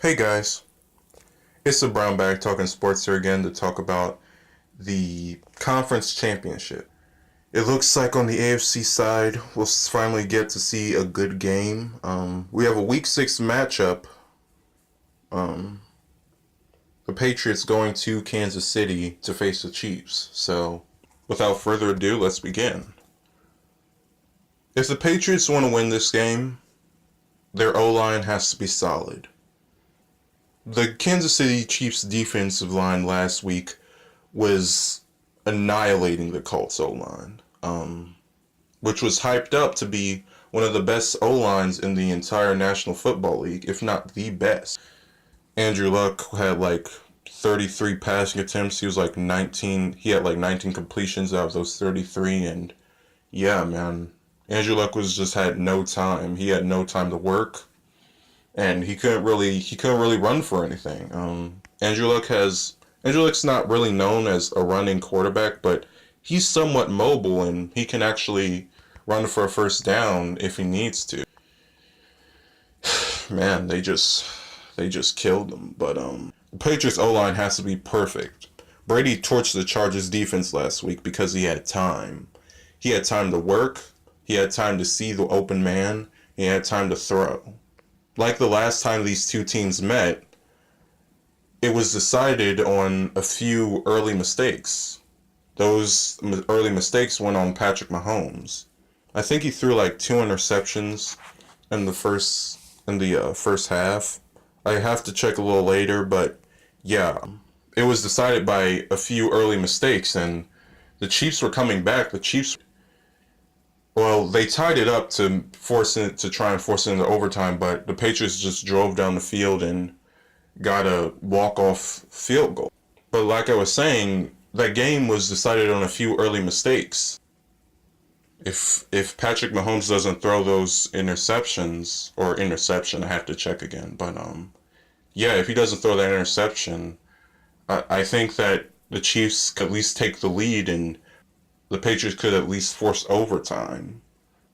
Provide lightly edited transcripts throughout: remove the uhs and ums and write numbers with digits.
Hey guys, it's the Brownbag talking sports here again to talk about the conference championship. It looks like on the AFC side, we'll finally get to see a good game. We have a Week 6 matchup. Um, the Patriots going to Kansas City to face the Chiefs. So, without further ado, let's begin. If the Patriots want to win this game, their O-line has to be solid. The Kansas City Chiefs defensive line last week was annihilating the Colts O-line, which was hyped up to be one of the best O-lines in the entire National Football League, if not the best. Andrew Luck had like 33 passing attempts. He had like 19 completions out of those 33, and yeah, man, Andrew Luck had no time. He had no time to work, and he couldn't really run for anything. Andrew Luck's not really known as a running quarterback, but he's somewhat mobile and he can actually run for a first down if he needs to. Man, they just killed him. But the Patriots O-line has to be perfect. Brady torched the Chargers defense last week because he had time. He had time to work. He had time to see the open man. He had time to throw. Like the last time these two teams met, it was decided on a few early mistakes. Those early mistakes went on Patrick Mahomes. I think he threw like 2 interceptions in the first half. I have to check a little later, but yeah, it was decided by a few early mistakes, and the Chiefs were coming back. They tied it up to try and force it into overtime, but the Patriots just drove down the field and got a walk-off field goal. But like I was saying, that game was decided on a few early mistakes. If Patrick Mahomes doesn't throw those interception, I have to check again. But yeah, if he doesn't throw that interception, I think that the Chiefs could at least take the lead and the Patriots could at least force overtime.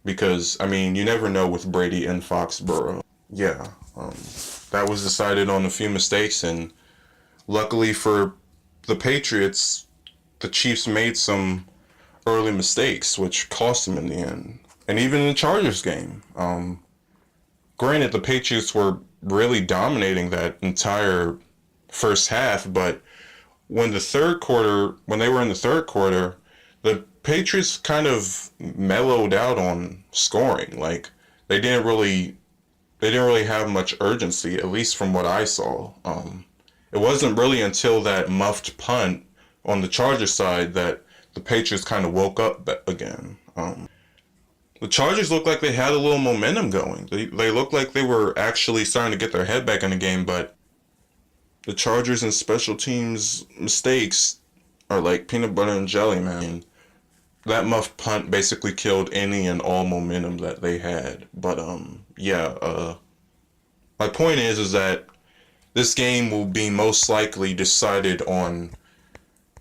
Because, I mean, you never know with Brady and Foxborough. Yeah, that was decided on a few mistakes, and luckily for the Patriots, the Chiefs made some early mistakes, which cost them in the end. And even in the Chargers game, granted, the Patriots were really dominating that entire first half, but when they were in the third quarter, the Patriots kind of mellowed out on scoring. Like they didn't really have much urgency, at least from what I saw. It wasn't really until that muffed punt on the Chargers side that the Patriots kind of woke up again. The Chargers looked like they had a little momentum going. They looked like they were actually starting to get their head back in the game, but the Chargers and special teams mistakes are like peanut butter and jelly, man. That muffed punt basically killed any and all momentum that they had. But my point is that this game will be most likely decided on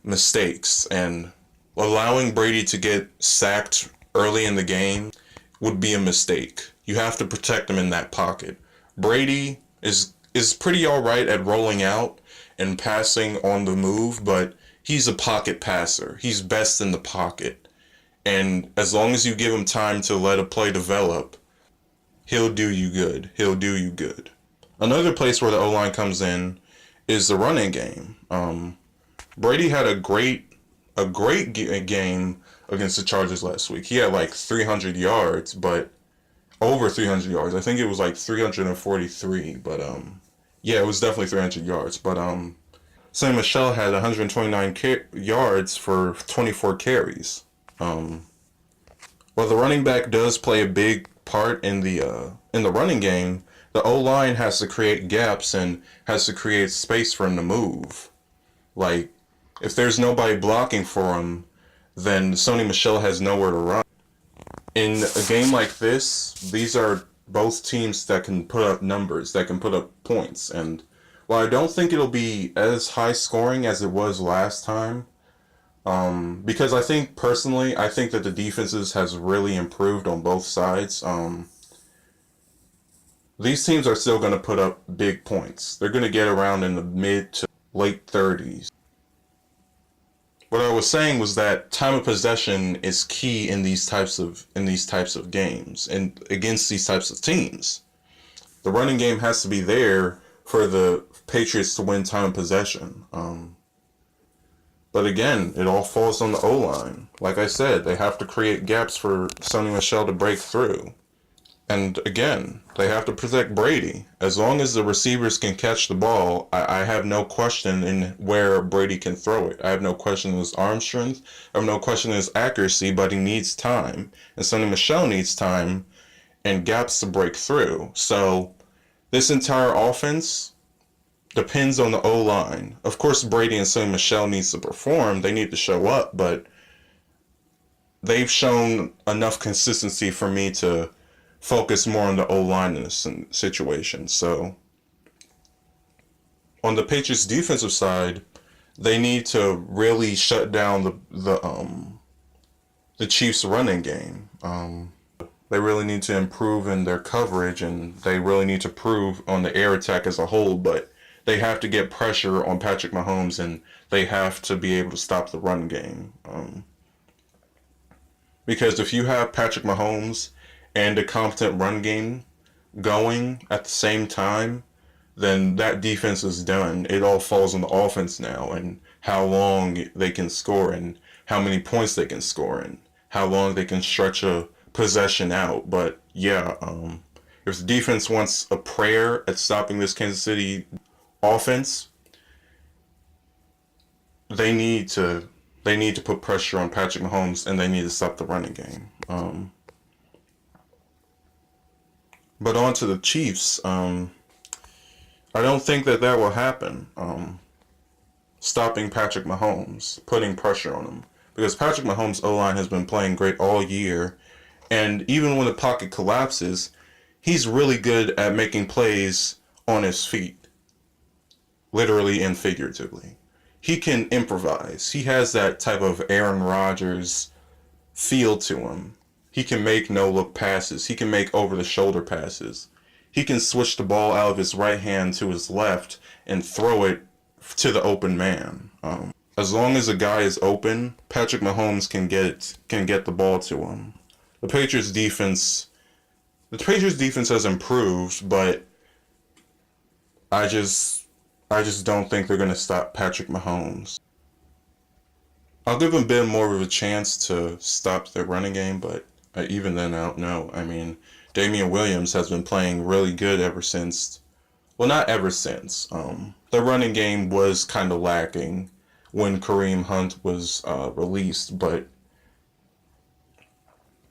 mistakes, and allowing Brady to get sacked early in the game would be a mistake. You have to protect him in that pocket. Brady is pretty alright at rolling out and passing on the move, but he's a pocket passer. He's best in the pocket. And as long as you give him time to let a play develop, he'll do you good. Another place where the O-line comes in is the running game. Brady had a great game against the Chargers last week. He had like 300 yards, but over 300 yards. I think it was like 343, but yeah, it was definitely 300 yards. But Sonny Michel had 129 yards for 24 carries. While the running back does play a big part in the running game, the O-line has to create gaps and has to create space for him to move. Like, if there's nobody blocking for him, then Sonny Michel has nowhere to run. In a game like this, these are both teams that can put up numbers, that can put up points. And while I don't think it'll be as high scoring as it was last time, because I think that the defenses has really improved on both sides. these teams are still going to put up big points. They're going to get around in the mid to late 30s. What I was saying was that time of possession is key in these types of games and against these types of teams. The running game has to be there for the Patriots to win time of possession. But again, it all falls on the O-line. Like I said, they have to create gaps for Sonny Michel to break through. And again, they have to protect Brady. As long as the receivers can catch the ball, I have no question in where Brady can throw it. I have no question in his arm strength. I have no question in his accuracy, but he needs time. And Sonny Michel needs time and gaps to break through. So this entire offense depends on the O-line. Of course, Brady and Sonny Michel needs to perform. They need to show up, but they've shown enough consistency for me to focus more on the O-line in this situation. So on the Patriots defensive side, they need to really shut down the Chiefs running game. They really need to improve in their coverage, and they really need to improve on the air attack as a whole, but they have to get pressure on Patrick Mahomes, and they have to be able to stop the run game. Because if you have Patrick Mahomes and a competent run game going at the same time, then that defense is done. It all falls on the offense now, and how long they can score, and how many points they can score, and how long they can stretch a possession out. But yeah, if the defense wants a prayer at stopping this Kansas City offense, they need to put pressure on Patrick Mahomes, and they need to stop the running game. But on to the Chiefs. I don't think that will happen. Stopping Patrick Mahomes, putting pressure on him, because Patrick Mahomes' O-line has been playing great all year, and even when the pocket collapses, he's really good at making plays on his feet, literally and figuratively. He can improvise. He has that type of Aaron Rodgers feel to him. He can make no-look passes. He can make over-the-shoulder passes. He can switch the ball out of his right hand to his left and throw it to the open man. As long as a guy is open, Patrick Mahomes can get the ball to him. The Patriots defense has improved, but I just don't think they're going to stop Patrick Mahomes. I'll give them a bit more of a chance to stop their running game, but even then, I don't know. I mean, Damian Williams has been playing really good ever since. Well, not ever since. The running game was kind of lacking when Kareem Hunt was released, but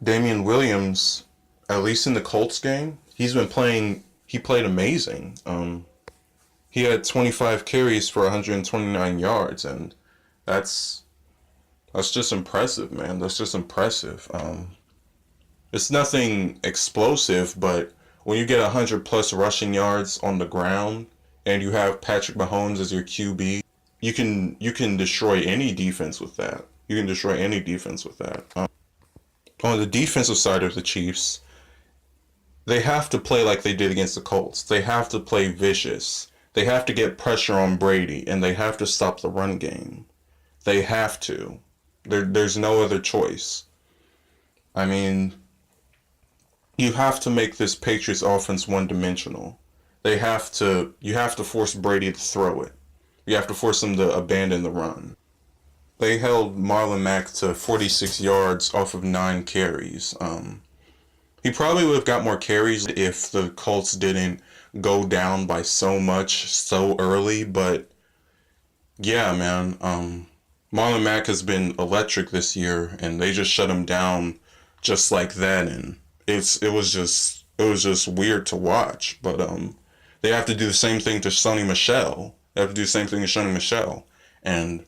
Damian Williams, at least in the Colts game, he played amazing. He had 25 carries for 129 yards, and that's just impressive, man. That's just impressive. It's nothing explosive, but when you get 100+ rushing yards on the ground and you have Patrick Mahomes as your QB, you can destroy any defense with that. You can destroy any defense with that. On the defensive side of the Chiefs, they have to play like they did against the Colts. They have to play vicious. They have to get pressure on Brady, and they have to stop the run game. They have to. There's no other choice. I mean, you have to make this Patriots offense one-dimensional. You have to force Brady to throw it. You have to force him to abandon the run. They held Marlon Mack to 46 yards off of 9 carries. He probably would have got more carries if the Colts didn't go down by so much so early, but yeah, man, Marlon Mack has been electric this year, and they just shut him down just like that, and it was just weird to watch. But they have to do the same thing to Sonny Michel. And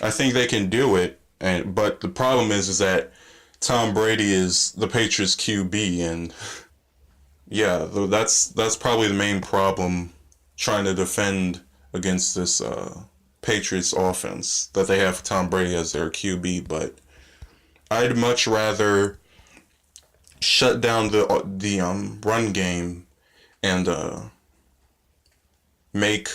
I think they can do it. But the problem is that Tom Brady is the Patriots QB, and yeah, that's probably the main problem trying to defend against this Patriots offense, that they have Tom Brady as their QB. But I'd much rather shut down the run game and make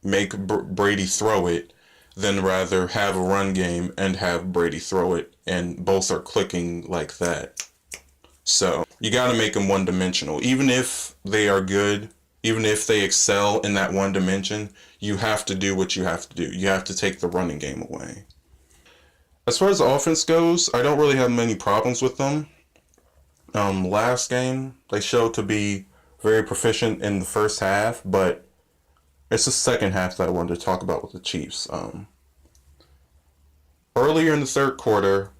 Brady throw it than rather have a run game and have Brady throw it, and both are clicking like that. So you got to make them one dimensional. Even if they are good, even if they excel in that one dimension, you have to do what you have to do. You have to take the running game away. As far as the offense goes, I don't really have many problems with them. Last game, they showed to be very proficient in the first half, but it's the second half that I wanted to talk about with the Chiefs. Earlier in the third quarter,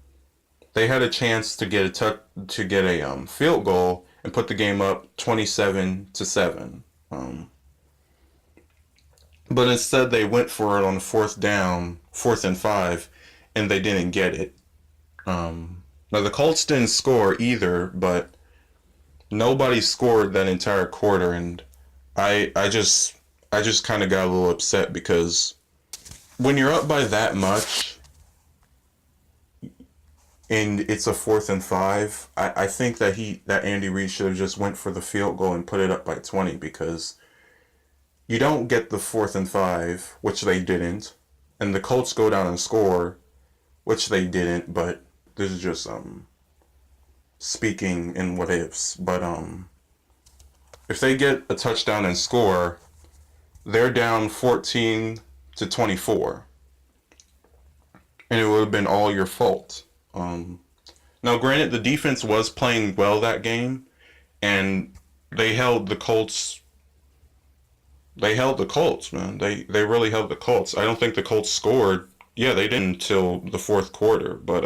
they had a chance to get a field goal and put the game up 27-7. But instead, they went for it on fourth down, 4th and 5, and they didn't get it. Now the Colts didn't score either, but nobody scored that entire quarter, and I just kind of got a little upset because when you're up by that much and it's a 4th and 5, I think that Andy Reid should have just went for the field goal and put it up by 20, because you don't get the 4th and 5, which they didn't, and the Colts go down and score, which they didn't. But this is just speaking in what ifs. But if they get a touchdown and score, they're down 14-24, and it would have been all your fault. Now, granted, the defense was playing well that game, and they held the Colts. They held the Colts, man. They really held the Colts. I don't think the Colts scored. Yeah, they didn't until the fourth quarter. But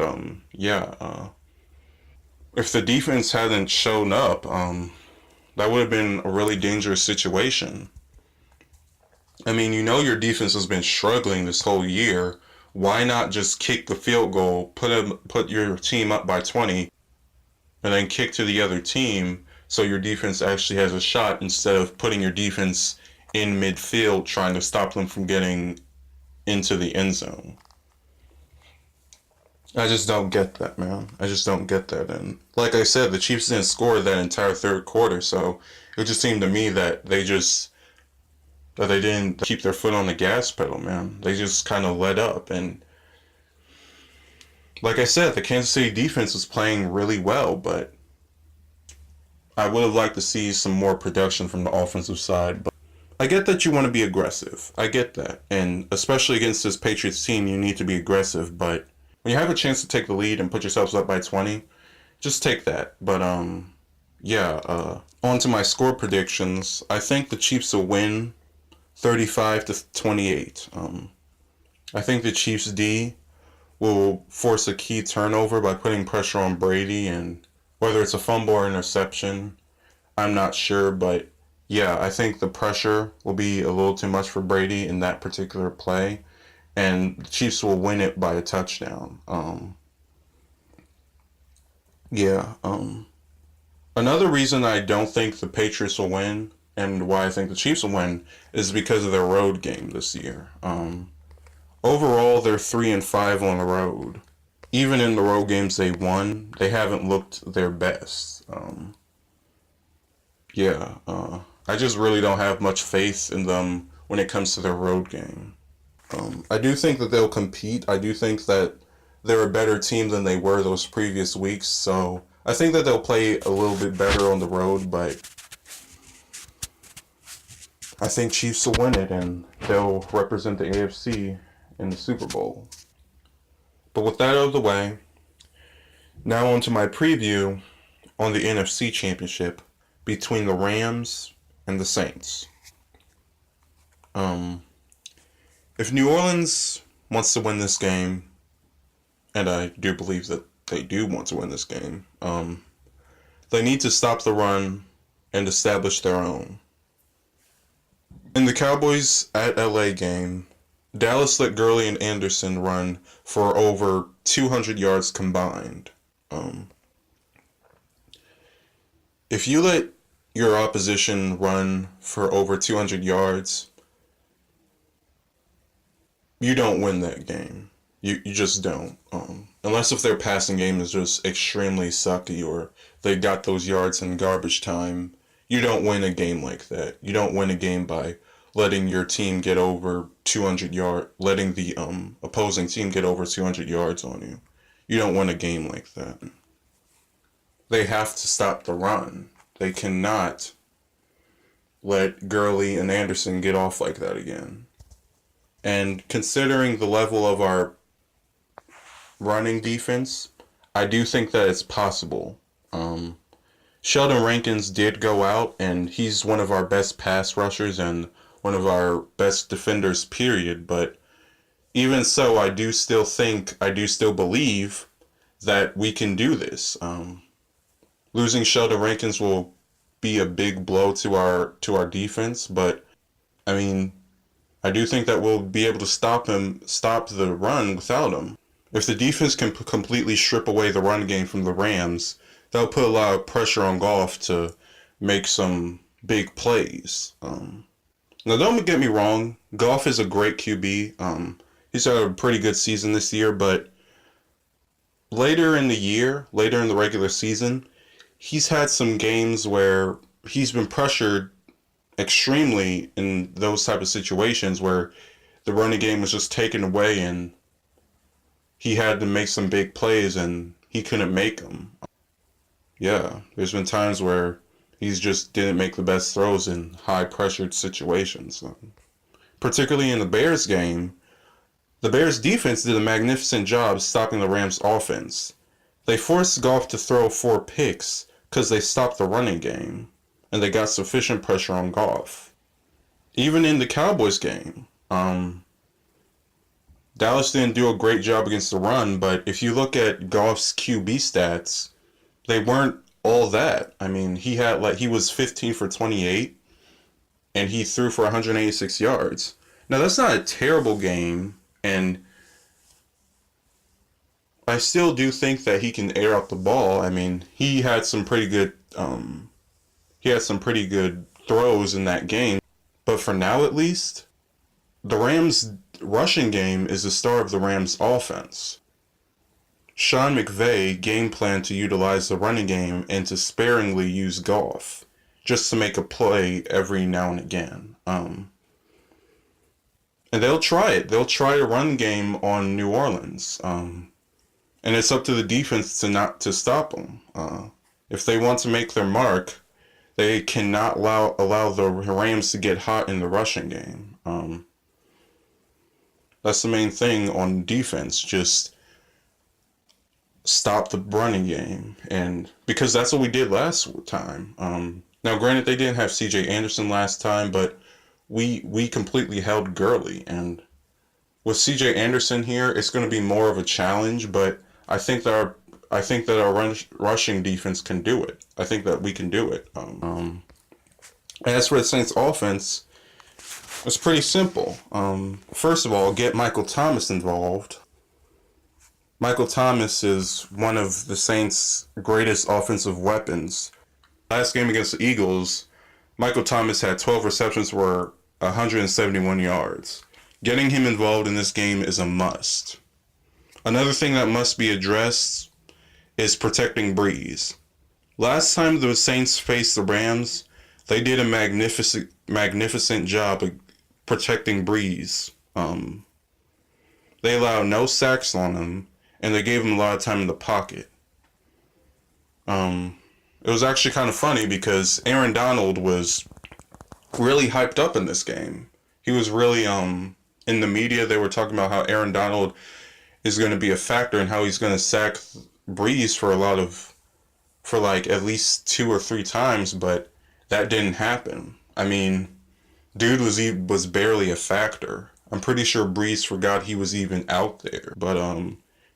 if the defense hadn't shown up, that would have been a really dangerous situation. I mean, your defense has been struggling this whole year. Why not just kick the field goal, put your team up by 20, and then kick to the other team so your defense actually has a shot, instead of putting your defense in midfield trying to stop them from getting into the end zone. I just don't get that, man. I just don't get that. And like I said, the Chiefs didn't score that entire third quarter, so it just seemed to me that they didn't keep their foot on the gas pedal, man. They just kind of let up. And like I said, the Kansas City defense was playing really well, but I would have liked to see some more production from the offensive side. But I get that you want to be aggressive. I get that. And especially against this Patriots team, you need to be aggressive. But when you have a chance to take the lead and put yourselves up by 20, just take that. But on to my score predictions. I think the Chiefs will win 35-28. I think the Chiefs D will force a key turnover by putting pressure on Brady, and whether it's a fumble or interception, I'm not sure, but yeah, I think the pressure will be a little too much for Brady in that particular play, and the Chiefs will win it by a touchdown. Another reason I don't think the Patriots will win, and why I think the Chiefs will win, is because of their road game this year. Overall, they're 3-5 on the road. Even in the road games they won, they haven't looked their best. I just really don't have much faith in them when it comes to their road game. I do think that they'll compete. I do think that they're a better team than they were those previous weeks. So I think that they'll play a little bit better on the road, but I think Chiefs will win it, and they'll represent the AFC in the Super Bowl. But with that out of the way, now on to my preview on the NFC Championship between the Rams and the Saints. If New Orleans wants to win this game, and I do believe that they do want to win this game, they need to stop the run and establish their own. In the Cowboys at LA game, Dallas let Gurley and Anderson run for over 200 yards combined. If you let your opposition run for over 200 yards, you don't win that game. You just don't. Unless if their passing game is just extremely sucky, or they got those yards in garbage time, You don't win a game like that. You don't win a game by letting your team get over 200 letting the opposing team get over 200 yards on you. You don't win a game like that. They have to stop the run. They cannot let Gurley and Anderson get off like that again. And considering the level of our running defense, I do think that it's possible. Sheldon Rankins did go out, and he's one of our best pass rushers and one of our best defenders, period. But even so, I do still believe that we can do this. Losing Sheldon Rankins will be a big blow to our defense, but I mean, I do think that we'll be able to stop the run without him. If the defense can completely strip away the run game from the Rams, that'll put a lot of pressure on Goff to make some big plays. Now, don't get me wrong, Goff is a great QB. He's had a pretty good season this year, but later in the regular season, he's had some games where he's been pressured extremely in those type of situations where the running game was just taken away and he had to make some big plays and he couldn't make them. Yeah, there's been times where he's just didn't make the best throws in high pressured situations. Particularly in the Bears game, the Bears defense did a magnificent job stopping the Rams offense. They forced Goff to throw 4 picks because they stopped the running game and they got sufficient pressure on Goff. Even in the Cowboys game, Dallas didn't do a great job against the run, but if you look at Goff's QB stats, they weren't all that. I mean, he was 15 for 28 and he threw for 186 yards. Now, that's not a terrible game, and I still do think that he can air out the ball. I mean, he had some pretty good throws in that game. But for now, at least, the Rams' rushing game is the star of the Rams' offense. Sean McVay game planned to utilize the running game and to sparingly use Goff, just to make a play every now and again. And they'll try it. They'll try a run game on New Orleans. And it's up to the defense to stop them. If they want to make their mark, they cannot allow the Rams to get hot in the rushing game. That's the main thing on defense. Just stop the running game, and because that's what we did last time. Now, granted, they didn't have C.J. Anderson last time, but we completely held Gurley, and with C.J. Anderson here, it's going to be more of a challenge. But I think that our rushing defense can do it. I think that we can do it. As for the Saints' offense, it's pretty simple. First of all, get Michael Thomas involved. Michael Thomas is one of the Saints' greatest offensive weapons. Last game against the Eagles, Michael Thomas had 12 receptions for 171 yards. Getting him involved in this game is a must. Another thing that must be addressed is protecting Breeze. Last time the Saints faced the Rams, they did a magnificent job of protecting Breeze. They allowed no sacks on him, and they gave him a lot of time in the pocket. It was actually kind of funny because Aaron Donald was really hyped up in this game. He was really, in the media, they were talking about how Aaron Donald is going to be a factor and how he's going to sack Breeze for at least 2 or 3 times, but that didn't happen. I mean, dude was barely a factor. I'm pretty sure Breeze forgot he was even out there. But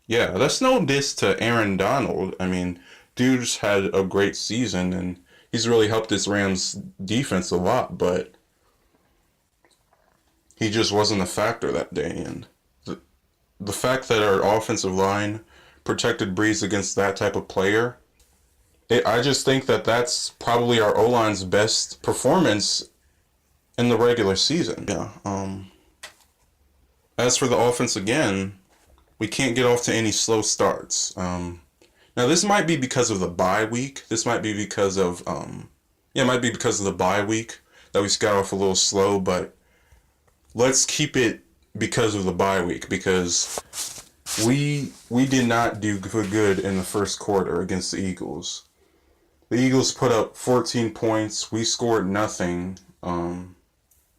yeah, that's no diss to Aaron Donald. I mean, dude's had a great season and he's really helped this Rams defense a lot, but he just wasn't a factor that day. And the fact that our offensive line protected Breeze against that type of player, I just think that that's probably our O-line's best performance in the regular season. Yeah. As for the offense again, we can't get off to any slow starts. Now this might be because of the bye week. This might be because of Yeah, it might be because of the bye week that we got off a little slow, but let's keep it because of the bye week, because we did not do good in the first quarter against the Eagles. The Eagles put up 14 points. We scored nothing. And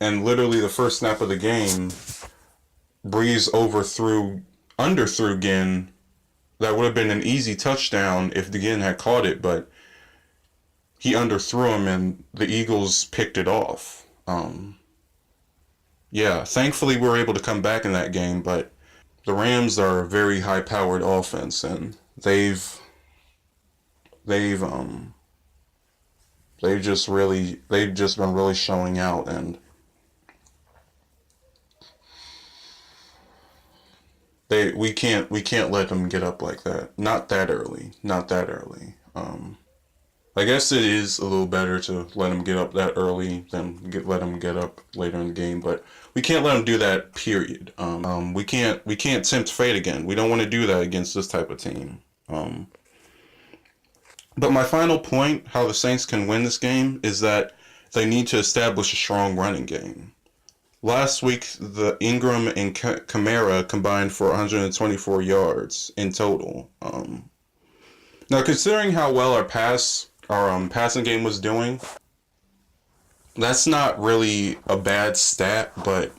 literally the first snap of the game, Breeze underthrew Ginn. That would have been an easy touchdown if the Ginn had caught it, but he underthrew him and the Eagles picked it off. Yeah, thankfully we were able to come back in that game, but the Rams are a very high-powered offense, and they've they've just been really showing out, and we can't let them get up like that. Not that early. Not that early. I guess it is a little better to let them get up that early than let them get up later in the game, but we can't let them do that. Period. We can't tempt fate again. We don't want to do that against this type of team. But my final point, how the Saints can win this game, is that they need to establish a strong running game. Last week, the Ingram and Kamara combined for 124 yards in total. Now, considering how well our passing game was doing, that's not really a bad stat. But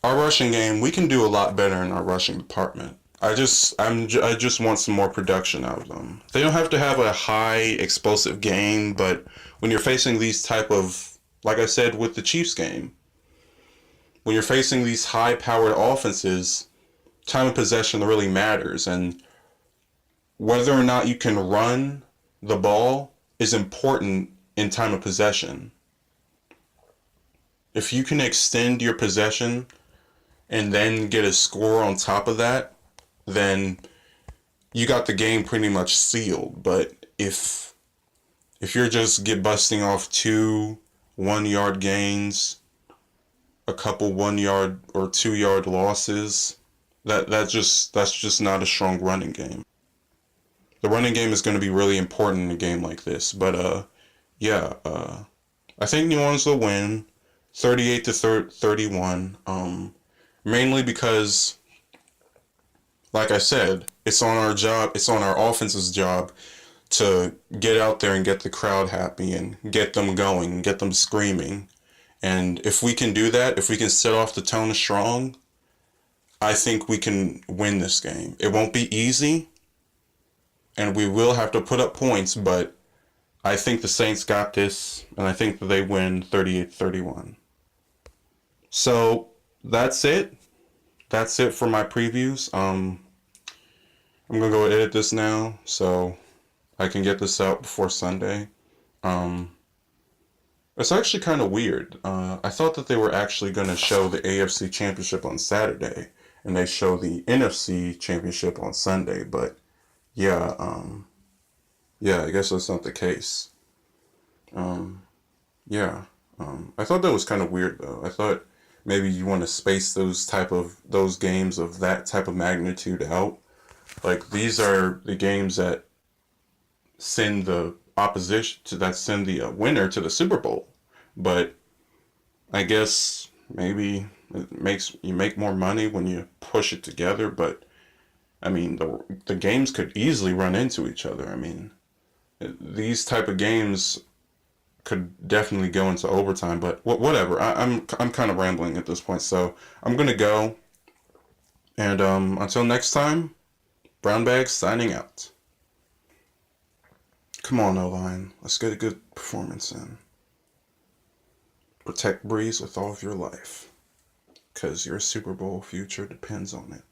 our rushing game, we can do a lot better in our rushing department. I just want some more production out of them. They don't have to have a high explosive game, but when you're facing these type of, like I said with the Chiefs game, when you're facing these high-powered offenses, time of possession really matters, and whether or not you can run the ball is important in time of possession. If you can extend your possession and then get a score on top of that, then you got the game pretty much sealed. But if you're just busting off 2 1-yard gains, a couple 1 yard or 2 yard losses, that's just not a strong running game. The running game is going to be really important in a game like this. But yeah, I think New Orleans will win 38 to 31. Mainly because, like I said, it's on our offense's job to get out there and get the crowd happy and get them going, get them screaming. And if we can do that, if we can set off the tone strong, I think we can win this game. It won't be easy, and we will have to put up points, but I think the Saints got this, and I think that they win 38-31. So that's it. That's it for my previews. I'm gonna go edit this now so I can get this out before Sunday. It's actually kind of weird. I thought that they were actually gonna show the AFC Championship on Saturday, and they show the NFC Championship on Sunday. But yeah, I guess that's not the case. Yeah, I thought that was kind of weird though. I thought maybe you want to space those games of that type of magnitude out. Like, these are the games that send the winner to the Super Bowl. But I guess maybe you make more money when you push it together. But I mean, the games could easily run into each other. I mean, these type of games could definitely go into overtime. But whatever. I'm kind of rambling at this point, so I'm gonna go. And until next time, Brownbag signing out. Come on, O-line. Let's get a good performance in. Protect Breeze with all of your life, because your Super Bowl future depends on it.